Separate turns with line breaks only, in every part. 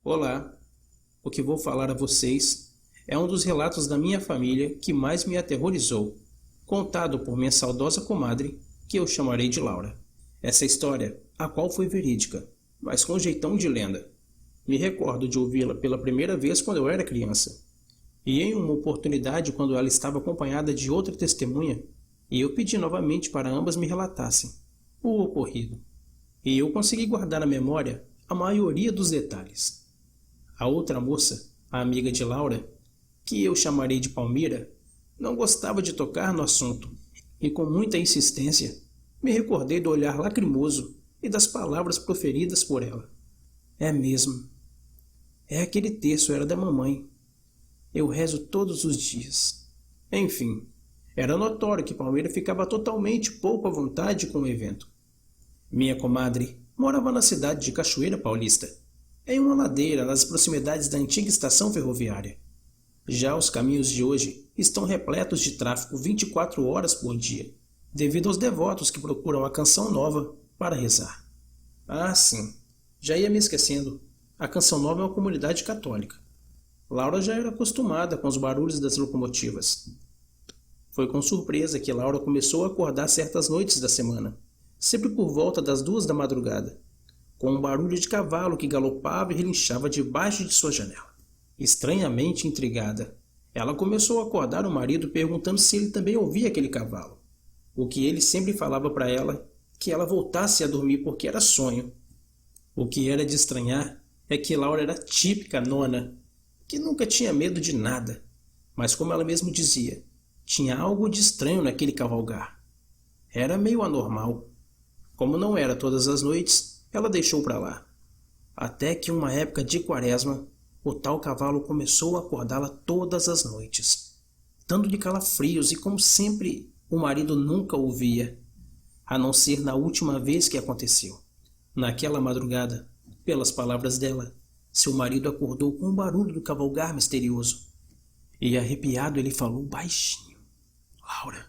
Olá, o que vou falar a vocês é um dos relatos da minha família que mais me aterrorizou, contado por minha saudosa comadre, que eu chamarei de Laura. Essa história, a qual foi verídica, mas com jeitão de lenda. Me recordo de ouvi-la pela primeira vez quando eu era criança, e em uma oportunidade quando ela estava acompanhada de outra testemunha, e eu pedi novamente para ambas me relatassem o ocorrido. E eu consegui guardar na memória a maioria dos detalhes. A outra moça, a amiga de Laura, que eu chamarei de Palmira, não gostava de tocar no assunto, e com muita insistência, me recordei do olhar lacrimoso e das palavras proferidas por ela. É mesmo. É aquele terço era da mamãe. Eu rezo todos os dias. Enfim, era notório que Palmira ficava totalmente pouco à vontade com o evento. Minha comadre morava na cidade de Cachoeira Paulista, em uma ladeira nas proximidades da antiga estação ferroviária. Já os caminhos de hoje estão repletos de tráfego 24 horas por dia, devido aos devotos que procuram a Canção Nova para rezar. Ah, sim, já ia me esquecendo. A Canção Nova é uma comunidade católica. Laura já era acostumada com os barulhos das locomotivas. Foi com surpresa que Laura começou a acordar certas noites da semana, sempre por volta das 2 da madrugada, com um barulho de cavalo que galopava e relinchava debaixo de sua janela. Estranhamente intrigada, ela começou a acordar o marido perguntando se ele também ouvia aquele cavalo, o que ele sempre falava para ela que ela voltasse a dormir porque era sonho. O que era de estranhar é que Laura era típica nona, que nunca tinha medo de nada, mas como ela mesma dizia, tinha algo de estranho naquele cavalgar. Era meio anormal. Como não era todas as noites, ela deixou para lá. Até que uma época de quaresma, o tal cavalo começou a acordá-la todas as noites, dando-lhe calafrios e, como sempre, o marido nunca o via, a não ser na última vez que aconteceu. Naquela madrugada, pelas palavras dela, seu marido acordou com o barulho do cavalgar misterioso. E arrepiado ele falou baixinho: Laura,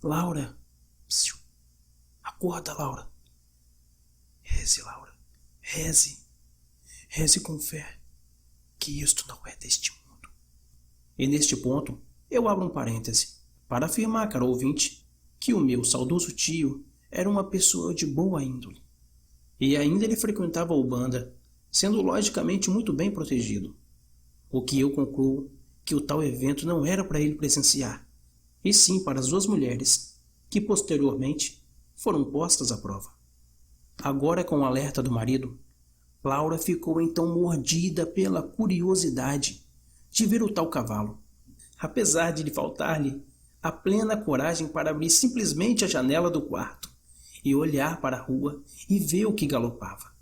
Laura, psiu. Acorda, Laura. Reze, Laura, reze. Reze com fé, que isto não é deste mundo. E neste ponto, eu abro um parêntese, para afirmar, caro ouvinte, que o meu saudoso tio era uma pessoa de boa índole. E ainda ele frequentava a Ubanda, sendo logicamente muito bem protegido. O que eu concluo que o tal evento não era para ele presenciar, e sim para as 2 mulheres, que posteriormente foram postas à prova. Agora, com o alerta do marido, Laura ficou então mordida pela curiosidade de ver o tal cavalo, apesar de lhe faltar-lhe a plena coragem para abrir simplesmente a janela do quarto e olhar para a rua e ver o que galopava.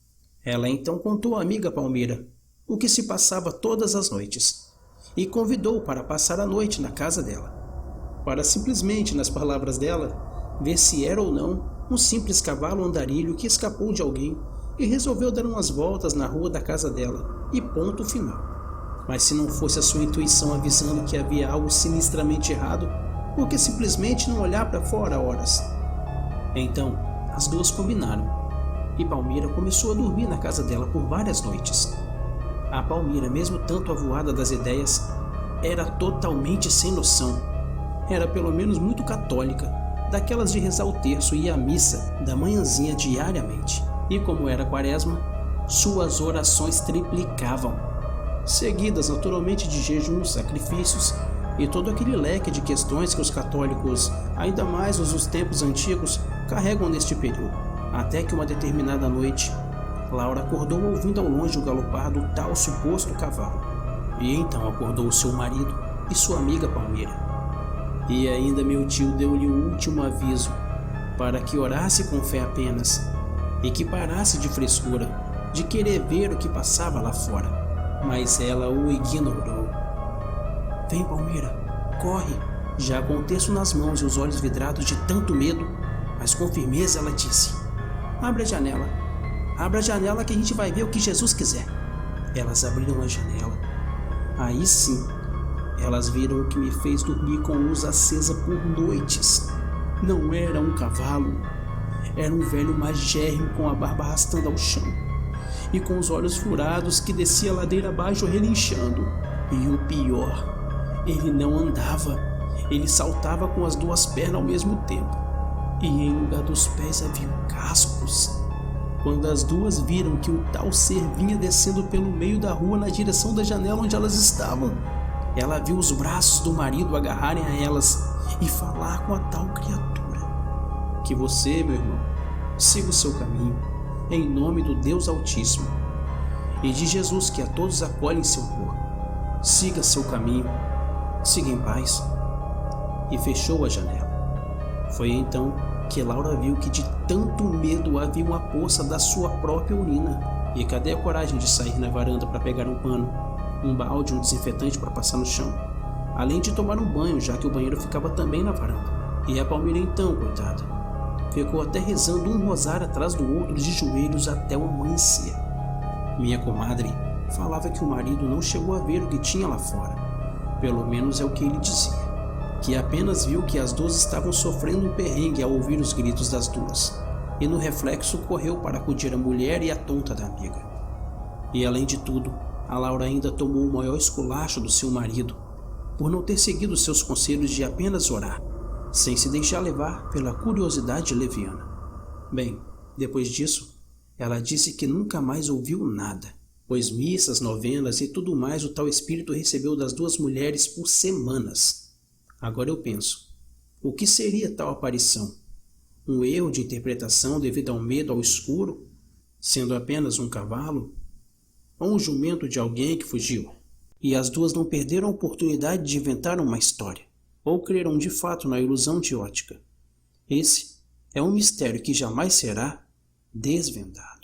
Ela então contou à amiga Palmira o que se passava todas as noites e convidou para passar a noite na casa dela, para simplesmente, nas palavras dela, ver se era ou não um simples cavalo andarilho que escapou de alguém e resolveu dar umas voltas na rua da casa dela, e ponto final. Mas se não fosse a sua intuição avisando que havia algo sinistramente errado, por que simplesmente não olhar para fora horas? Então, as 2 combinaram, e Palmira começou a dormir na casa dela por várias noites. A Palmira, mesmo tanto avoada das ideias, era totalmente sem noção. Era pelo menos muito católica, daquelas de rezar o terço e a missa da manhãzinha diariamente. E como era quaresma, suas orações triplicavam, seguidas naturalmente de jejuns, sacrifícios e todo aquele leque de questões que os católicos, ainda mais nos tempos antigos, carregam neste período. Até que uma determinada noite, Laura acordou ouvindo ao longe o galopar do tal suposto cavalo. E então acordou seu marido e sua amiga Palmira. E ainda meu tio deu-lhe o último aviso, para que orasse com fé apenas, e que parasse de frescura, de querer ver o que passava lá fora. Mas ela o ignorou. Vem, Palmira, corre! Já com o terço nas mãos e os olhos vidrados de tanto medo, mas com firmeza ela disse: Abre a janela que a gente vai ver o que Jesus quiser. Elas abriram a janela. Aí sim, elas viram o que me fez dormir com luz acesa por noites. Não era um cavalo, era um velho magérrimo com a barba arrastando ao chão. e com os olhos furados que descia a ladeira abaixo relinchando. E o pior, ele não andava, ele saltava com as duas pernas ao mesmo tempo. E em lugar dos pés havia cascos. Quando as duas viram que o tal ser vinha descendo pelo meio da rua na direção da janela onde elas estavam, ela viu os braços do marido agarrarem a elas e falar com a tal criatura: que você, meu irmão, siga o seu caminho, em nome do Deus Altíssimo, e de Jesus que a todos acolhe em seu corpo. Siga seu caminho, siga em paz. E fechou a janela. Foi então que Laura viu que de tanto medo havia uma poça da sua própria urina. E cadê a coragem de sair na varanda para pegar um pano, um balde, um desinfetante para passar no chão, além de tomar um banho, já que o banheiro ficava também na varanda. E a Palmeira então, coitada, ficou até rezando um rosário atrás do outro de joelhos até o amanhecer. Minha comadre falava que o marido não chegou a ver o que tinha lá fora, pelo menos é o que ele dizia, que apenas viu que as duas estavam sofrendo um perrengue ao ouvir os gritos das duas, e no reflexo correu para acudir a mulher e a tonta da amiga. E além de tudo, a Laura ainda tomou o maior esculacho do seu marido, por não ter seguido seus conselhos de apenas orar, sem se deixar levar pela curiosidade leviana. Bem, depois disso, ela disse que nunca mais ouviu nada, pois missas, novenas e tudo mais o tal espírito recebeu das duas mulheres por semanas. Agora eu penso, o que seria tal aparição? Um erro de interpretação devido ao medo ao escuro, sendo apenas um cavalo? Ou um jumento de alguém que fugiu? E as duas não perderam a oportunidade de inventar uma história, ou creram de fato na ilusão de ótica. Esse é um mistério que jamais será desvendado.